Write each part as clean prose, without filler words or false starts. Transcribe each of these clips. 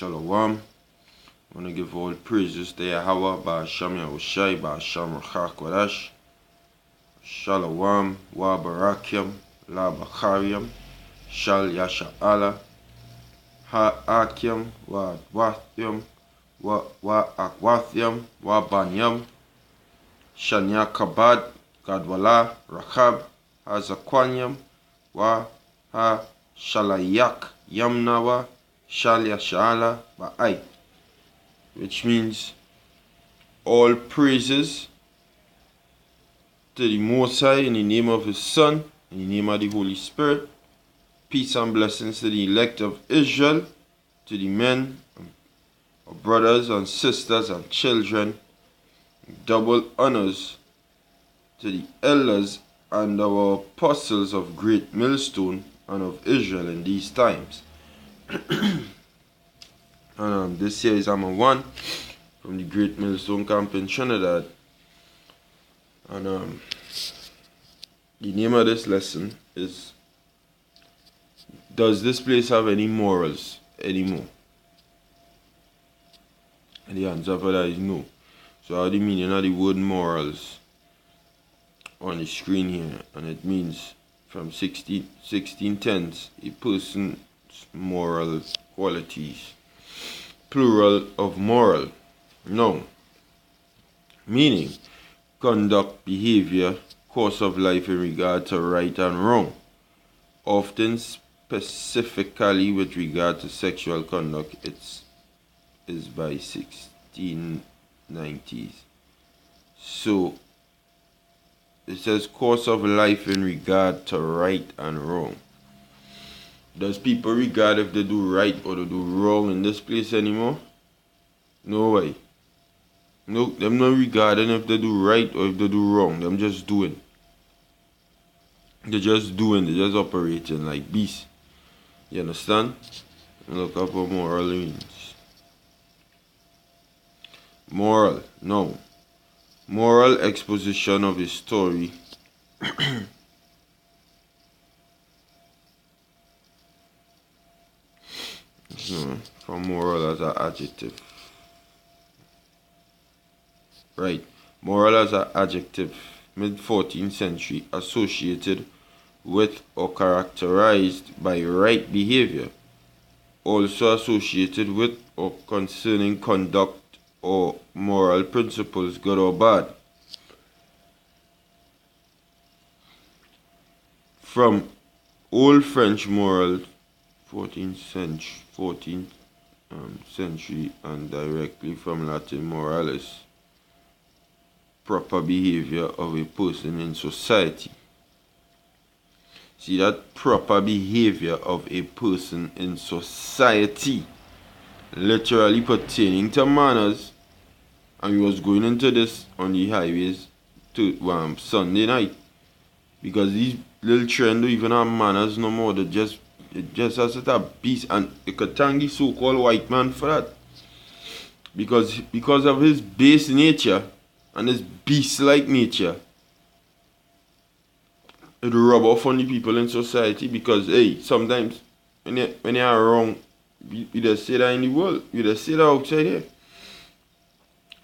Shalom. I want to give all praises to Yahweh, Ba'asham Yahushai, Ba'asham Rachak Wadash. Shalom, Wa Barakyam, La Bacharyam, Shal Yasha'ala, Ha Akyam, Wa Adwathyam, Wa Akwathyam, Wa Banyam, Shanya Kabad, Gadwala, Rachab, Ha Zakwanyam, Wa Ha Shalayak, Yamnawa, Shal Yasha'ala, Ba'ai. Which means all praises to the Most High in the name of His Son, in the name of the Holy Spirit. Peace and blessings to the elect of Israel, to the men, brothers and sisters and children. Double honors to the elders and our apostles of Great Millstone and of Israel in these times. And this year is Amma 1 from the Great Millstone Camp in Trinidad. And the name of this lesson is, does this place have any morals anymore? And the answer for that is no. So how the meaning of the word morals on the screen here, and it means from 1610s, a person's moral qualities. Plural of moral. No. Meaning, conduct, behavior, course of life in regard to right and wrong. Often specifically with regard to sexual conduct, is by 1690s. So, it says course of life in regard to right and wrong. Does people regard if they do right or they do wrong in this place anymore? No way. No, them not regarding if they do right or if they do wrong. Them just doing. They're just doing. They're just operating like beasts. You understand? Look up what moral means. Moral. No. Moral exposition of a story. From moral as an adjective. Right. Moral as an adjective. Mid-14th century. Associated with or characterized by right behavior. Also associated with or concerning conduct or moral principles, good or bad. From Old French moral, 14th century, and directly from Latin moralis, proper behavior of a person in society. See, that proper behavior of a person in society, literally pertaining to manners. And we was going into this on the highways to Sunday night, because these little children don't even have manners no more. They just has a beast, and you could thank the so-called white man for that, because of his base nature and his beast-like nature. It rub off on the people in society, because hey, sometimes when you are wrong, you just say that in the world, you just say that outside here.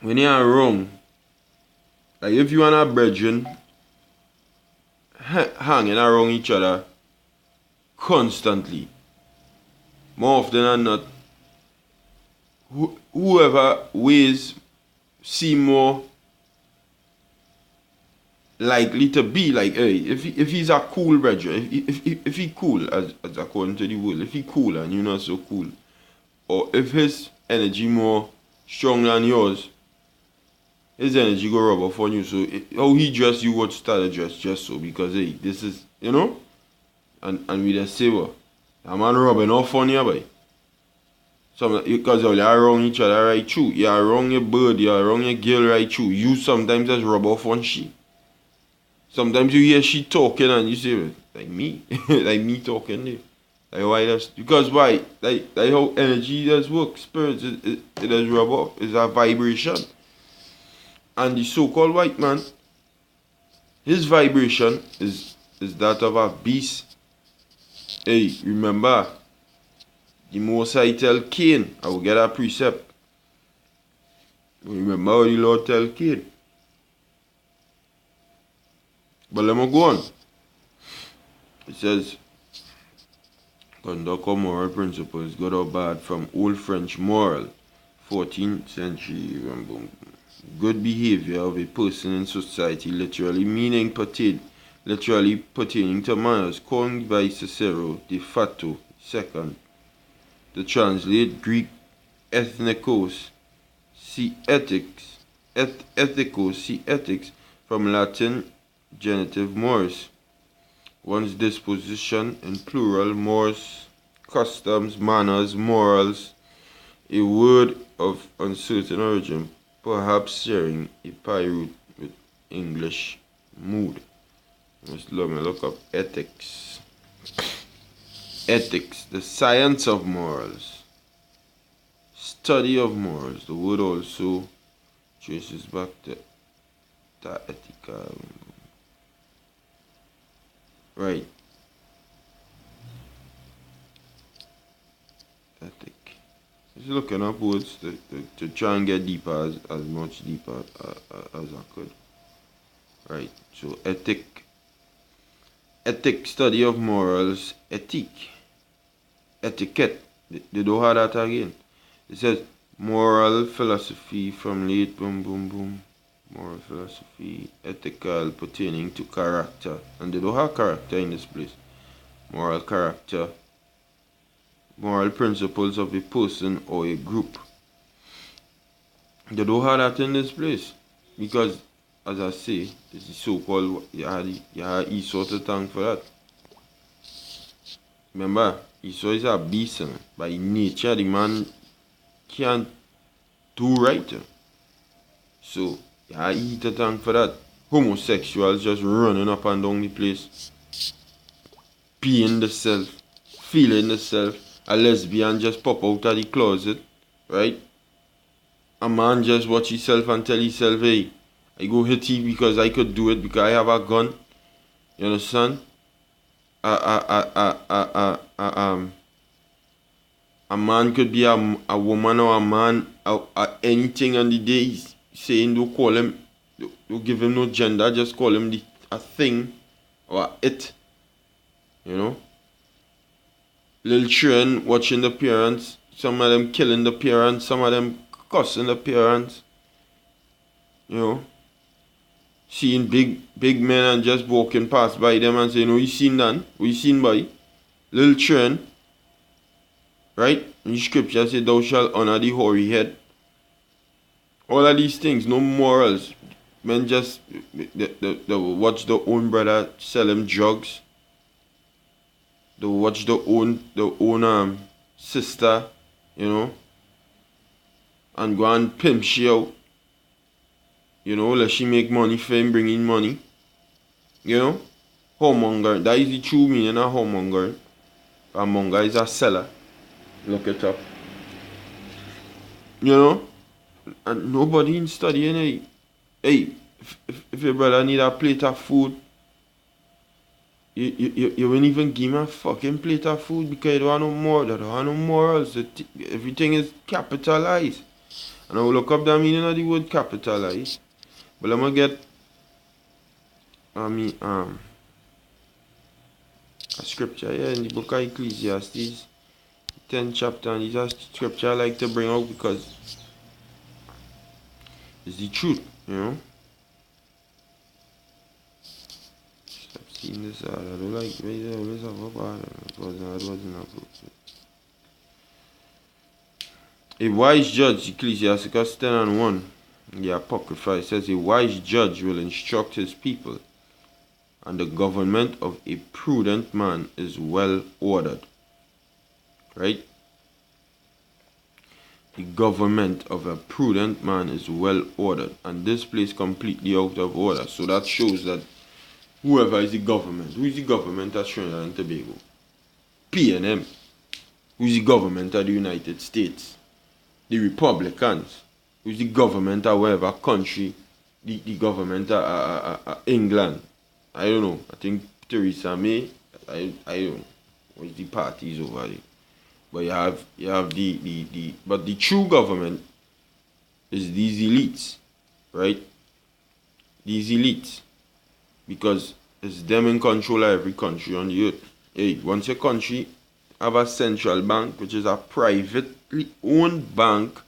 When you are wrong, like if you and a brethren hanging around each other constantly, more often than not, whoever ways seem more likely to be like, hey, if he's a cool brethren, if he cool as according to the world, if he cool and you're not so cool, or if his energy more strong than yours, his energy go rub off on you. So how he dress, you would start to dress just so, because hey, this is, you know, and we just say, well, a man rubbing off on you, boy. So because you are wrong each other right through. You are wrong your bird, you are wrong your girl right through. You sometimes just rub off on she. Sometimes you hear she talking and you say, like me, like me talking there. Like why that's because why? Like how energy does work, spirits it does rub off. It's a vibration. And the so-called white man, his vibration is that of a beast. Hey, remember, The Most High tell Cain, I will get a precept. Remember how the Lord tell Cain. But let me go on. It says, conduct of moral principles, good or bad, from Old French moral, 14th century. Good behavior of a person in society, literally pertaining to manners, coined by Cicero de Fato II. To translate Greek ethnikos, see ethics, ethicos, see ethics, from Latin genitive mores, one's disposition in plural, mores, customs, manners, morals, a word of uncertain origin, perhaps sharing a pi root with English mood. Let me look up ethics. Ethics, the science of morals, study of morals. The word also traces back to ta ethica. Right. Ethic. Just looking up words to try and get deeper, as much deeper as I could. Right. So ethic, study of morals, ethique, etiquette. They don't have that again. It says moral philosophy from late moral philosophy, ethical, pertaining to character. And they don't have character in this place. Moral character, moral principles of a person or a group. They don't have that in this place. Because, as I say, this is so-called, you had Esau to thank for that. Remember, Esau is a beast. By nature, the man can't do right. So, you had he to thank for that. Homosexuals just running up and down the place. Being the self. Feeling the self. A lesbian just pop out of the closet. Right? A man just watch himself and tell himself, hey, I go hit you because I could do it because I have a gun. You understand? A man could be a woman or a man, anything on the day he's saying, don't call him, don't give him no gender, just call him a thing or it. You know? Little children watching the parents, some of them killing the parents, some of them cussing the parents. You know? Seeing big men and just walking past by them and saying, oh, you seen that? We seen by? Little children. Right? In the scripture say, thou shalt honor the hoary head. All of these things, no morals. Men just they watch their own brother sell him drugs. They watch their own sister, you know, and go and pimp she out. You know, let she make money for him, bring in money. You know? Whoremonger. That is the true meaning of whoremonger. A monger is a seller. Look it up. You know? And nobody in studying it. Hey, if your brother need a plate of food, you won't even give him a fucking plate of food because you don't have no more. They don't have no morals. Everything is capitalized. And I will look up the meaning of the word capitalized. But let me get a scripture here in the book of Ecclesiastes, 10th chapter, and these are scripture I like to bring out because it's the truth, you know. Stop seeing this out. I don't like it. Always have a bad. It wasn't a book. A wise judge, Ecclesiastes 10:1. The Apocrypha says, a wise judge will instruct his people, and the government of a prudent man is well ordered. Right? The government of a prudent man is well ordered, and this place completely out of order. So that shows that whoever is the government, who is the government of Trinidad and Tobago? PNM. Who is the government of the United States? The Republicans. Who's the government of whatever country, the government of England. I don't know. I think Theresa May. I don't know. What's the parties over there? But you have the but the true government is these elites, right? These elites. Because it's them in control of every country on the earth. Hey, once a country have a central bank, which is a privately owned bank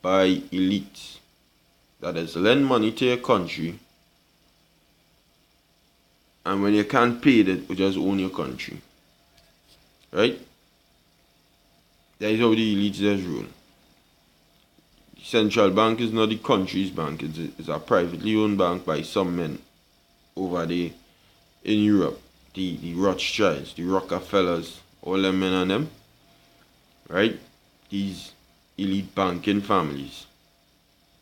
by elites, that is lend money to your country, and when you can't pay it, you just own your country. Right? That is how the elites just rule. The central bank is not the country's bank, it's a privately owned bank by some men over there in Europe. The Rothschilds, the Rockefellers, all them men and them. Right? These elite banking families.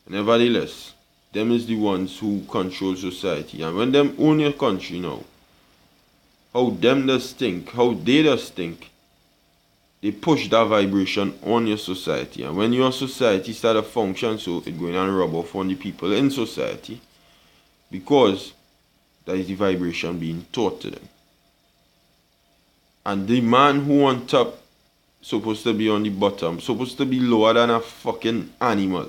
Nevertheless, them is the ones who control society. And when them own your country now, how them does think, how they does think, they push that vibration on your society. And when your society start to function, so it's going and rub off on the people in society, because that is the vibration being taught to them. And the man who on top supposed to be on the bottom, supposed to be lower than a fucking animal.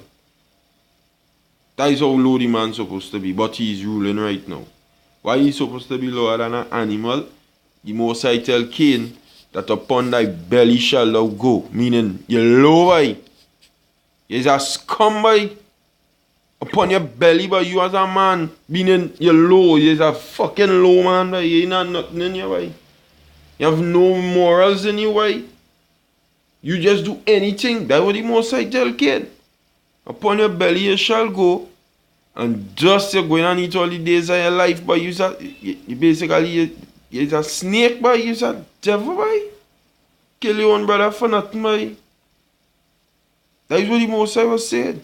That is how low the man supposed to be, but he is ruling right now. Why he supposed to be lower than an animal? The Most High tell Cain that upon thy belly shall thou go, meaning you're low, boy. You're a scum, boy. Upon your belly, boy, you as a man, meaning you're low, you're a fucking low man, boy. You ain't not nothing in you, boy. You have no morals in you, boy. You just do anything. That's what the Most High tell Cain. Upon your belly you shall go, and just you're going to eat all the days of your life, but you basically you're a snake, boy. You're a devil, boy. Kill your own brother for nothing, boy. That is what the Most High was saying.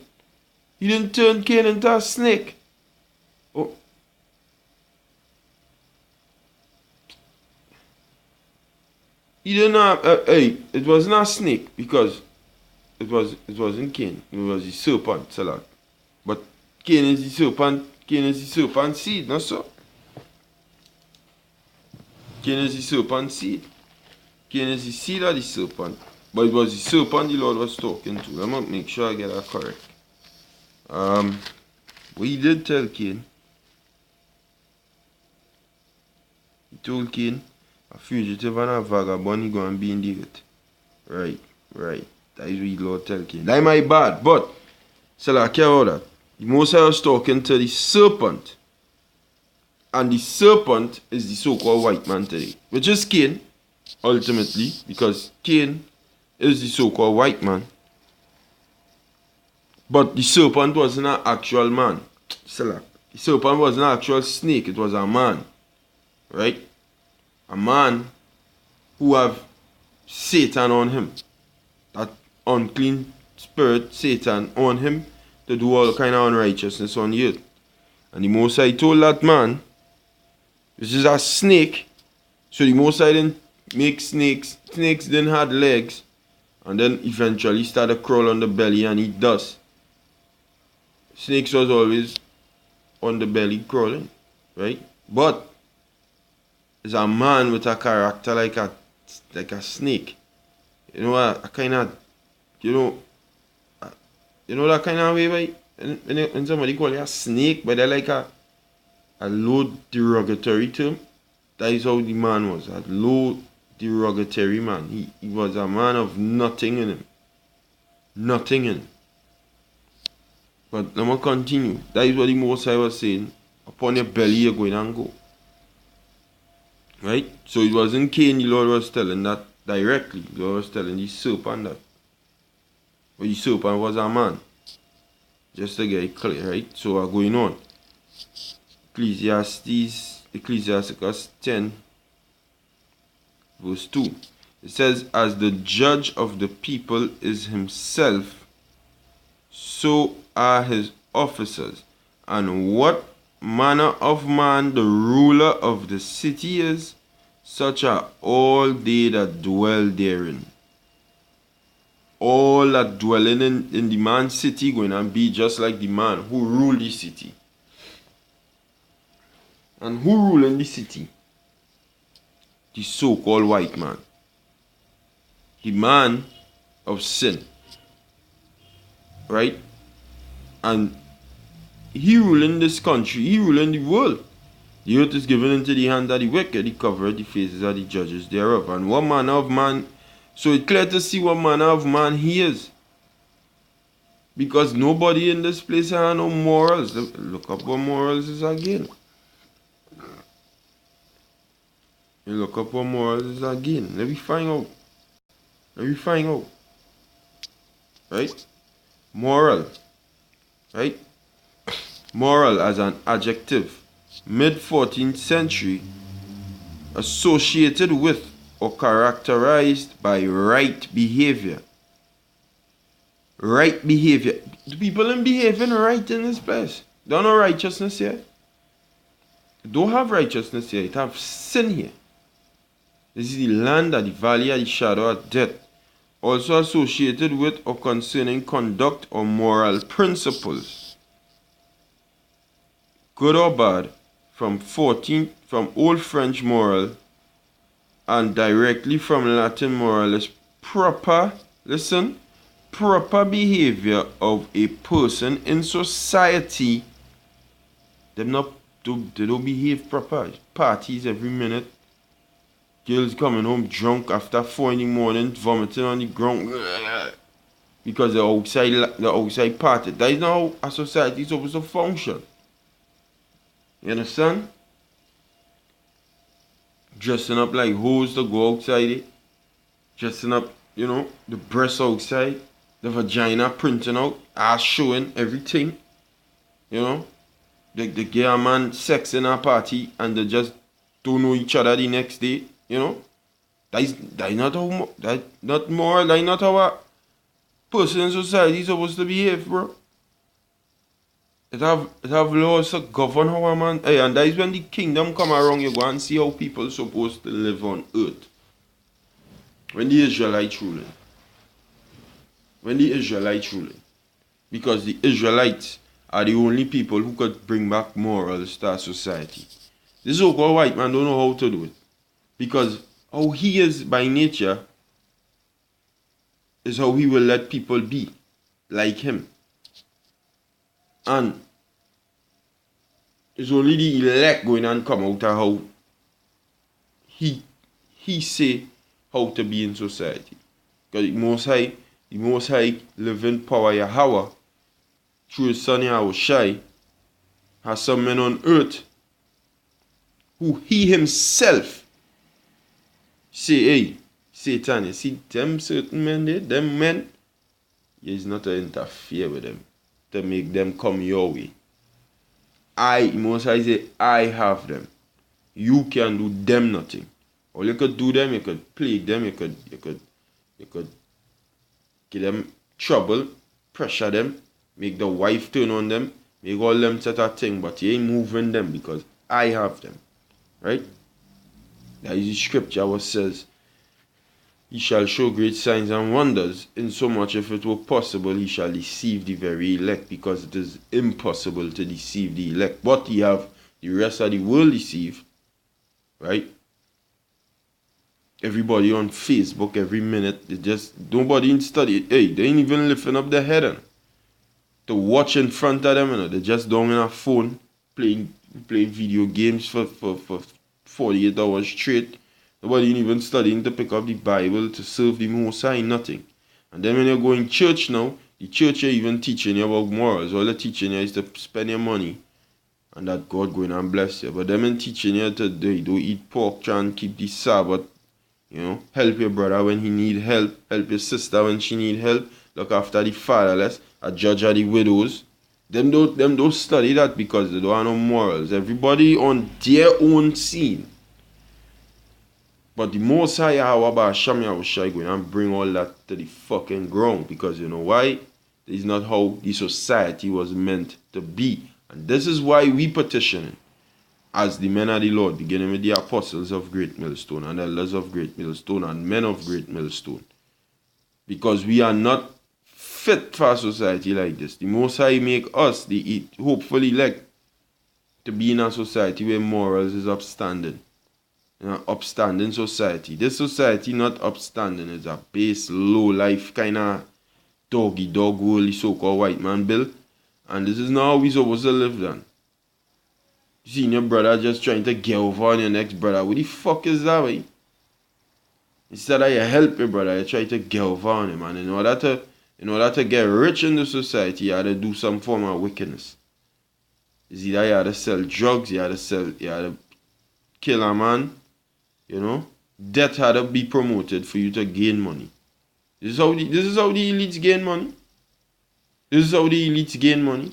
He didn't turn Cain into a snake. Oh. He didn't have, it wasn't a snake, because it wasn't Cain. It was the serpent, Salak. But Cain is the serpent seed, not so. Cain is the serpent seed. Cain is the seed of the serpent. But it was the serpent the Lord was talking to. Let me make sure I get that correct. We did tell Cain. He told Cain, a fugitive and a vagabond, he going to be in the earth. Right. That is what the Lord tell Cain. That is my bad. But, so I care about that. The Most High was talking to the serpent. And the serpent is the so-called white man today. Which is Cain, ultimately. Because Cain is the so-called white man. But the serpent wasn't an actual man. The serpent wasn't an actual snake. It was a man. Right? A man who have Satan on him. That unclean spirit, Satan, on him to do all kind of unrighteousness on the earth. And the Most High told that man, this is a snake. So the Most High didn't make snakes. Snakes didn't have legs. And then eventually started to crawl on the belly and eat dust. Snakes was always on the belly crawling. Right? But it's a man with a character like a snake. You know, a kind of, you know that kind of way, right? When somebody call you a snake, but they're like a low derogatory term. That is how the man was, a low derogatory man. He was a man of nothing in him. Nothing in him. But let me continue. That is what the Most High was saying. Upon your belly you're going and go. Right? So it wasn't Cain the Lord was telling that directly. The Lord was telling the serpent that. But the serpent was a man. Just to get it clear, right? So we're going on. Ecclesiasticus 10 verse 2. It says, as the judge of the people is himself, so are his officers. And what manner of man the ruler of the city is, such are all they that dwell therein. All that dwelling in the man's city going to be just like the man who ruled the city. And who rule in the city? The so-called white man. the man of sin, right? And he ruling this country, he ruling the world. The earth is given into the hand of the wicked, he covered the faces of the judges thereof. And what manner of man, so it's clear to see what manner of man he is. Because nobody in this place has no morals. Look up what morals is again. You look up what morals is again. Let me find out. Let me find out. Right? Moral. Right? Moral as an adjective. Mid-14th century, associated with or characterized by right behavior. Right behavior. The people in behaving right in this place. Don't have righteousness here. Don't have righteousness here. It have sin here. This is the land of the valley of the shadow of death. Also associated with or concerning conduct or moral principles. Good or bad. From Old French moral and directly from Latin moral is proper, listen, proper behavior of a person in society. They don't behave proper. Parties every minute. Girls coming home drunk after 4 in the morning, vomiting on the ground because the outside party. That is not how a society is supposed to function. You understand? Dressing up like hoes to go outside. Dressing up, the breasts outside. The vagina printing out. Ass showing, everything. They get a man sex in a party and they just don't know each other the next day. That is not how, that not moral. That is not how a person in society is supposed to behave, bro. It have laws to govern how a man. Hey, and that is when the kingdom come around, you go and see how people are supposed to live on earth. When the Israelites ruling. Because the Israelites are the only people who could bring back morals to our society. This so-called white man don't know how to do it. Because how he is by nature is how he will let people be like him. And it's only the elect going and come out of how he say how to be in society. Because the Most High living power Yahweh through his son Yahushai has some men on earth who he himself say, hey, Satan, you see them certain men there, them men, is not to interfere with them, to make them come your way. Most High say, I have them. You can do them nothing. All you could do them, you could plague them, you could give them trouble, pressure them, make the wife turn on them, make all them set of thing, but you ain't moving them because I have them. Right? That is the scripture what says, he shall show great signs and wonders, insomuch if it were possible, he shall deceive the very elect, because it is impossible to deceive the elect. But he have the rest of the world deceived, right? Everybody on Facebook every minute, nobody in study. Hey, they ain't even lifting up their head to watch in front of them. They just down in a phone playing video games for 48 hours straight. Nobody even studying to pick up the Bible to serve the Most High, nothing. And then when you go in church now, the church are even teaching you about morals. All they're teaching you is to spend your money and that God going and bless you. But them ain't teaching you to don't eat pork, try and keep the Sabbath. Help your brother when he need help. Help your sister when she need help. Look after the fatherless. A judge of the widows. Them don't study that because they don't have no morals. Everybody on their own scene. But the Most High Yahweh Hashem Yahushai going and bring all that to the fucking ground. Because you know why? This is not how the society was meant to be. And this is why we petition as the men of the Lord, beginning with the apostles of Great Millstone and elders of Great Millstone and men of Great Millstone. Because we are not fit for a society like this. The Most High make us, the hopeful elect, to be in a society where morals is upstanding. in an upstanding society. This society not upstanding. It's a base, low life kind of doggy dog worldly so-called white man built. And this is not how we supposed to live then. You see your brother just trying to get over on your next brother. What the fuck is that, way? Instead of you help your brother, you try to get over on him. And in order to get rich in the society, you had to do some form of wickedness. It's either you had to sell drugs, you had to kill a man, you know. Death had to be promoted for you to gain money. This is how the elites gain money. This is how the elites gain money.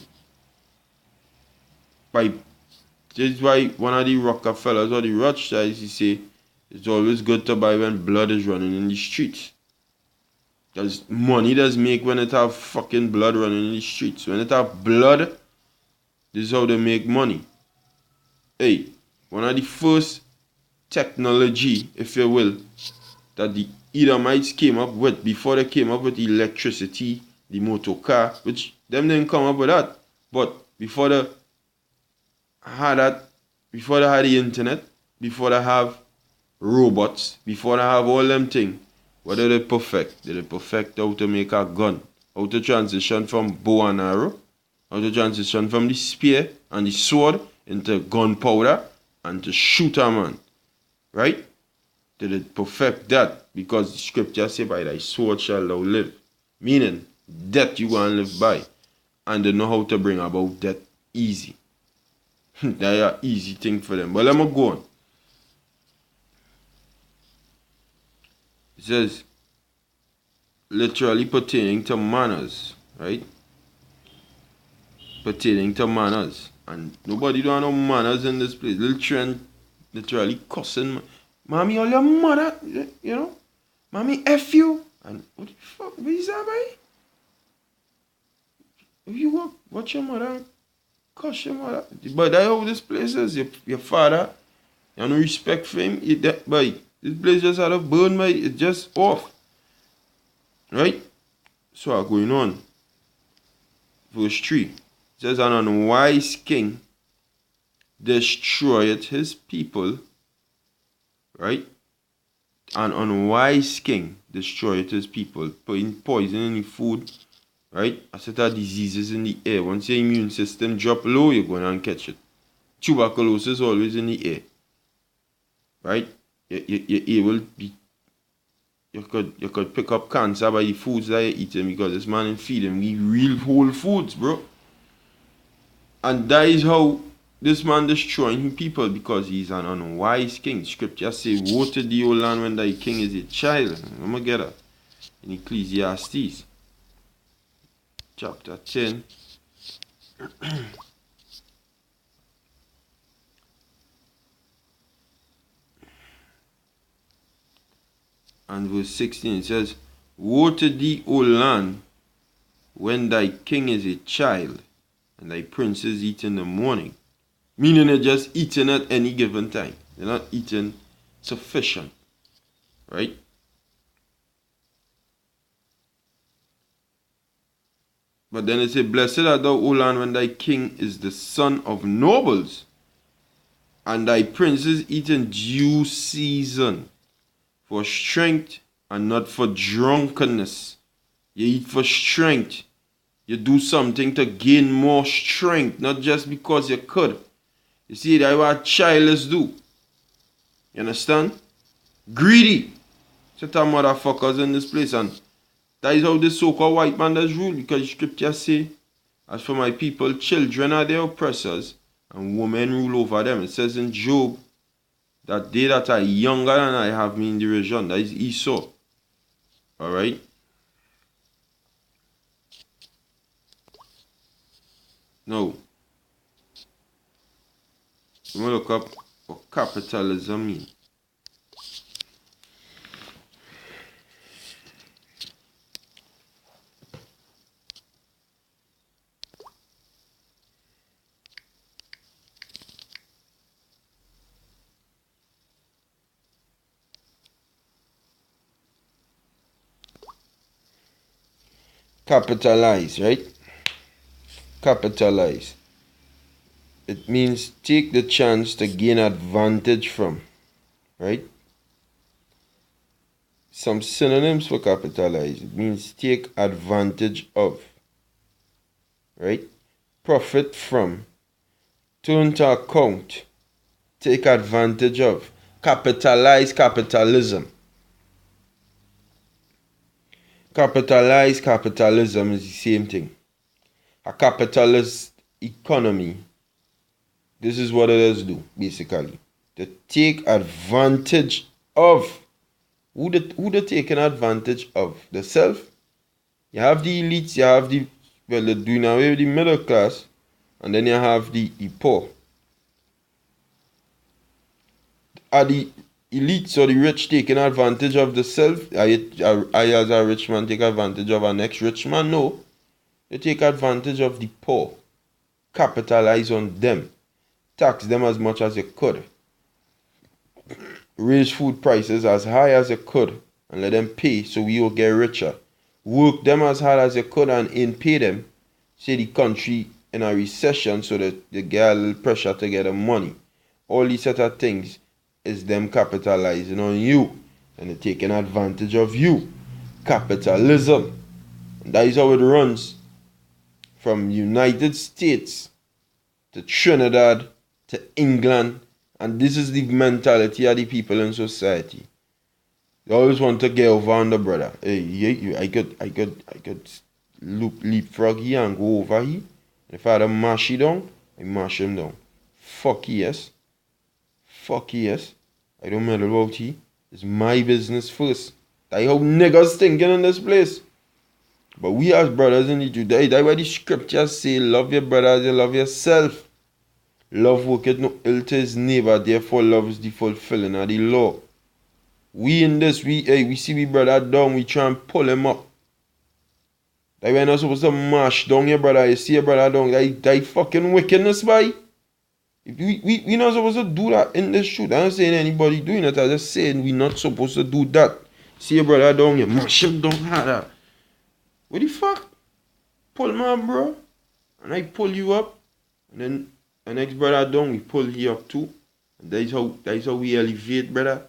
This is why one of the Rockefellers or the Rothschilds, he say, it's always good to buy when blood is running in the streets. Because money does make when it have fucking blood running in the streets. When it have blood, this is how they make money. Hey, one of the first technology, if you will, that the Edomites came up with before they came up with electricity, the motor car, which them didn't come up with that. But before they had the internet, before they have robots, before they have all them things, what did they perfect? Did they perfect how to make a gun? How to transition from bow and arrow? How to transition from the spear and the sword into gunpowder and to shoot a man? Right? Did it perfect that? Because the scripture say, by thy sword shall thou live. Meaning, death you want to live by. And they know how to bring about death easy. That's an easy thing for them. But let me go on. It says, literally pertaining to manners, right? Pertaining to manners. And nobody don't know manners in this place. Little trend literally cussing. Mommy, all your mother, you know? Mommy, F you. And what the fuck? What is that, boy? If you walk, watch your mother, cuss your mother. But that's how this place is. Your father, you have no respect for him. Boy, this place just had a burn, boy. It's just off. Right? So going on. Verse 3. It says, an unwise king destroyeth his people. Right? An unwise king destroyeth his people. Putting poison in the food. Right? A set of diseases in the air. Once your immune system drop low, you're going to catch it. Tuberculosis is always in the air. Right? You could pick up cancer by the foods that you're eating, because this man is feeding me real whole foods, bro. And that is how this man destroying people, because he's an unwise king. Scripture say, woe to thee, O land, when thy king is a child. I'm going to get that in Ecclesiastes chapter 10. And verse 16, it says, woe to thee, O land, when thy king is a child, and thy princes eat in the morning. Meaning they're just eating at any given time. They're not eating sufficient. Right? But then it says, blessed art thou, O land, when thy king is the son of nobles, and thy princes eat in due season, for strength and not for drunkenness. You eat for strength. You do something to gain more strength, not just because you could. You see, that's what childless do. You understand? Greedy. Set of motherfuckers in this place. And that is how this so-called white man does rule. Because the scripture say, as for my people, children are their oppressors, and women rule over them. It says in Job, that they that are younger than I have me in derision. That is Esau. Alright? Now, I'm going to look up what capitalism means. Capitalize, right? Capitalize. It means take the chance to gain advantage from. right? Some synonyms for capitalize. It means take advantage of, right? Profit from, turn to account, take advantage of. Capitalize, capitalism. Capitalize, capitalism is the same thing. A capitalist economy, this is what it does do, basically. To take advantage of. Who they taking advantage of? The self? You have the elites, you have the, well, they're doing away with the middle class, and then you have the poor. Are the elites or the rich taking advantage of the self? I as a rich man take advantage of an next rich man? No. They take advantage of the poor. Capitalize on them. Tax them as much as you could. Raise food prices as high as you could and let them pay so we will get richer. Work them as hard as you could and pay them. Say the country in a recession so that they get a little pressure to get the money. All these set of things is them capitalizing on you and they're taking advantage of you. Capitalism. And that is how it runs from United States to Trinidad to England. And this is the mentality of the people in society. They always want to get over on the brother. Hey, I could leapfrog here and go over here. If I had to mash it down, I mash him down. Fuck yes. Fuck yes. I don't matter about he. It's my business first. That's how niggas thinking in this place. But we as brothers in the Judaism, that's why the scriptures say, love your brother as you love yourself. Love worketh no ill to his neighbor, therefore love is the fulfilling of the law. We in this, we see we brother down, we try and pull him up. That we're not supposed to mash down your brother, you see your brother down, that fucking wickedness, boy. We not supposed to do that in this shoot. I'm not saying anybody doing it, I'm just saying we not supposed to do that. See your brother down, you mash him down harder. What the fuck? Pull me up, bro. And I pull you up, and then the next brother down, we pull he up too. And that is how we elevate, brother.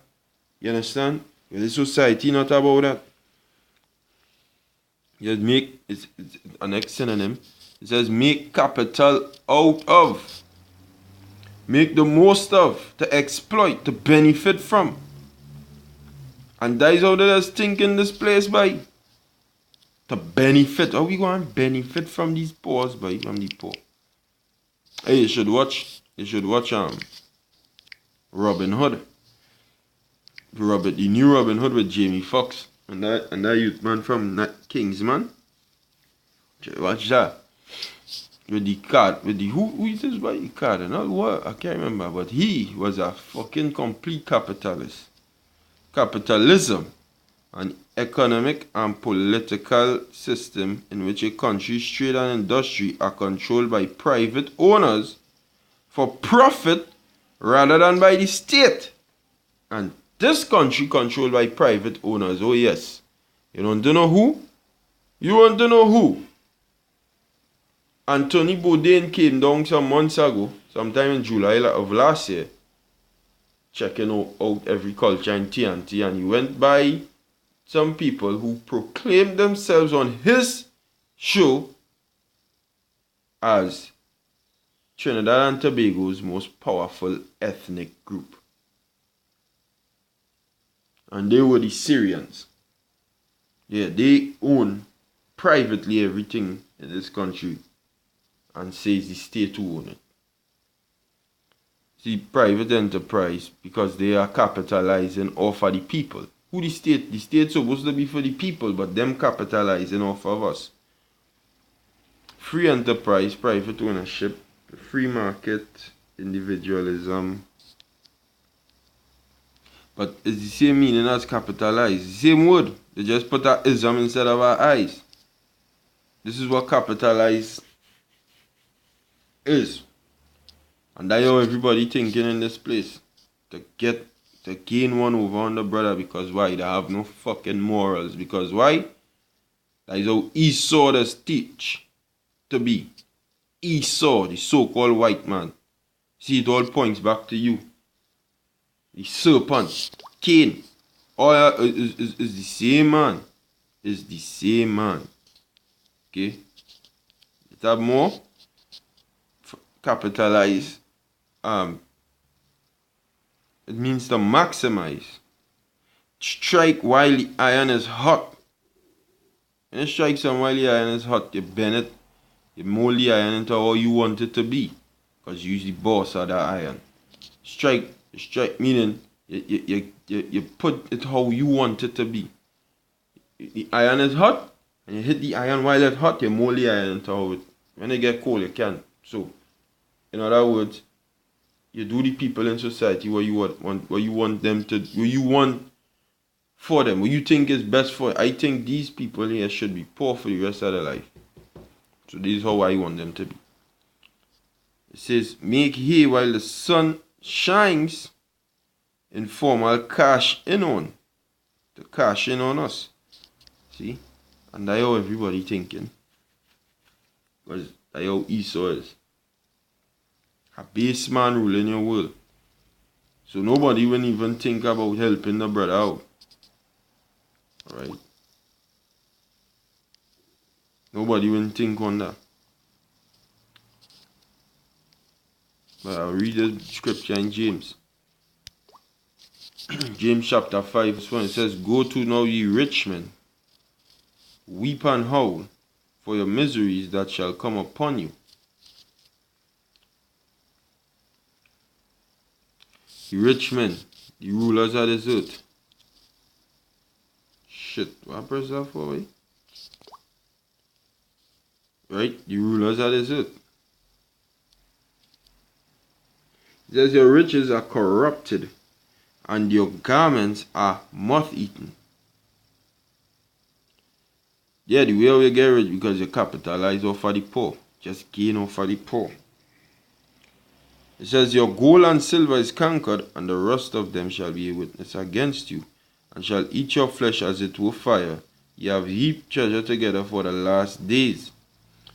You understand? Because the society not about that. Just make, it's a next synonym. It says make capital out of. Make the most of. To exploit. To benefit from. And that is how they just think in this place, boy. To benefit. How we going to benefit from these poors, boy? From the poor. Hey, you should watch Robin Hood. The new Robin Hood with Jamie Foxx and that youth man from Kingsman. Watch that. With the card, who is this by the card? Not what I can't remember, but he was a fucking complete capitalist. Capitalism, an economic and political system in which a country's trade and industry are controlled by private owners for profit rather than by the state. And this country controlled by private owners. Oh yes. You want to know who? You want to know who? Anthony Bourdain came down some months ago, sometime in July of last year, checking out every culture in TNT, and he went by some people who proclaimed themselves on his show as Trinidad and Tobago's most powerful ethnic group. And they were the Syrians. Yeah, they own privately everything in this country and says the state who own it. See, private enterprise because they are capitalizing off of the people. Who the state? The state's supposed to be for the people, but them capitalizing off of us. Free enterprise, private ownership, free market, individualism. But it's the same meaning as capitalize. The same word. They just put our ism instead of our eyes. This is what capitalize is. And that's how everybody thinking in this place. To gain one over on the brother because why? They have no fucking morals. Because why? That is how Esau does teach to be. Esau, the so-called white man. See, it all points back to you. the serpent, Cain. All is the same man. Is the same man. Okay? It have more capitalize. It means to maximize. Strike while the iron is hot. When you strike some while the iron is hot, you bend it, you mold the iron into how you want it to be. Because you're the boss of the iron. Strike meaning you put it how you want it to be. The iron is hot, and you hit the iron while it's hot, you mold the iron into how it. When it get cold, you can't. So, in other words, you do the people in society what you want them to, what you want for them, what you think is best for. I think these people here should be poor for the rest of their life. So this is how I want them to be. It says, make hay while the sun shines, informal cash in on. To cash in on us. See? And that's how everybody thinking. Because that's how Esau is. A base man ruling your world. So nobody will even think about helping the brother out. Alright? Nobody will think on that. But I'll read the scripture in James. James chapter 5 verse 1. It says, go to now ye rich men, weep and howl for your miseries that shall come upon you. The rich men, the rulers of this earth. Shit, what press that for, eh? Right? The rulers of this earth. It says your riches are corrupted and your garments are moth-eaten. Yeah, the way we get rich because you capitalize off of the poor. Just gain off of the poor. It says, your gold and silver is conquered, and the rust of them shall be a witness against you, and shall eat your flesh as it were fire. Ye have heaped treasure together for the last days.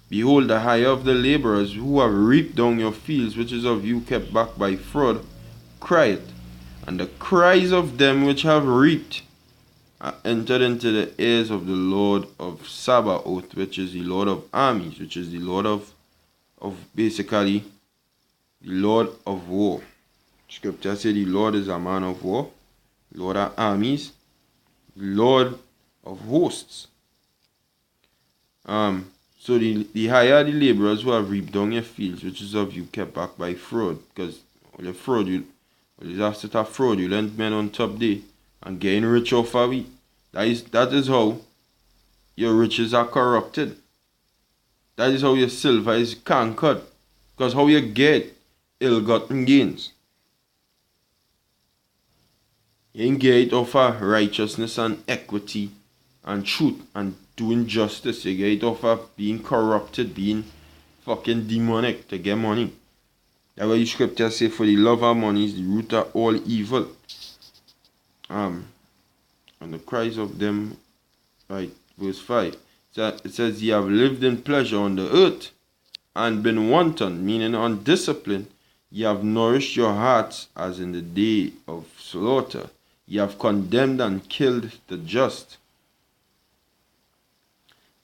Behold, the hire of the laborers who have reaped down your fields, which is of you kept back by fraud, crieth, and the cries of them which have reaped are entered into the ears of the Lord of Sabaoth, which is the Lord of armies, which is the Lord of basically the Lord of war. Scripture says the Lord is a man of war, Lord of armies, Lord of hosts. So the hire the laborers who have reaped down your fields, which is of you kept back by fraud, because all the fraud after that fraud, you lend men on top day and getting rich off of it. That is how your riches are corrupted. That is how your silver is conquered. Because how you get ill-gotten gains. You ain't get it off of righteousness and equity and truth and doing justice. You get it off of being corrupted, being fucking demonic to get money. That's why the scripture say, for the love of money is the root of all evil. And the cries of them, right, verse 5. It says, ye have lived in pleasure on the earth, and been wanton, meaning undisciplined. Ye have nourished your hearts as in the day of slaughter. Ye have condemned and killed the just.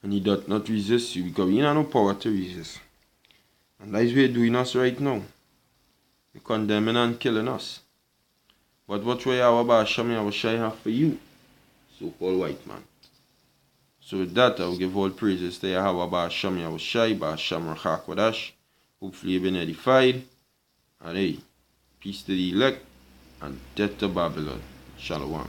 And he doth not resist you, because we have no power to resist. And that is what you're doing us right now. You're condemning and killing us. But what way our Hashem have for you, so-called white man. So with that, I will give all praises to Yahweh Hashem Yahushai, Hashem Rachak Wadash. Hopefully you've been edified. And hey, peace to the elect and death to Babylon. Shalom.